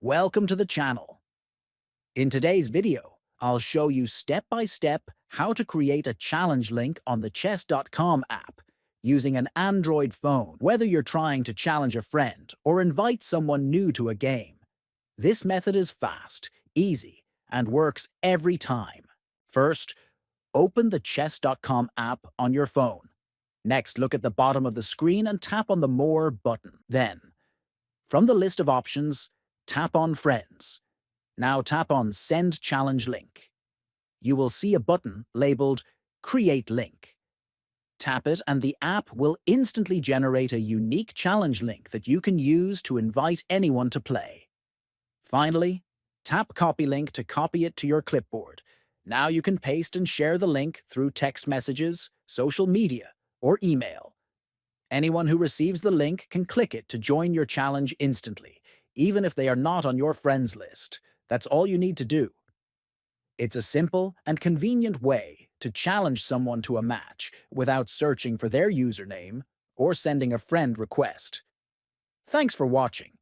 Welcome to the channel. In today's video, I'll show you step-by-step how to create a challenge link on the chess.com app using an Android phone, whether you're trying to challenge a friend or invite someone new to a game. This method is fast, easy, and works every time. First, open the chess.com app on your phone. Next, look at the bottom of the screen and tap on the More button. Then, from the list of options, tap on Friends. Now tap on Send Challenge Link. You will see a button labeled Create Link. Tap it and the app will instantly generate a unique challenge link that you can use to invite anyone to play. Finally, tap Copy Link to copy it to your clipboard. Now you can paste and share the link through text messages, social media, or email. Anyone who receives the link can click it to join your challenge instantly, even if they are not on your friends list. That's all you need to do. It's a simple and convenient way to challenge someone to a match without searching for their username or sending a friend request. Thanks for watching.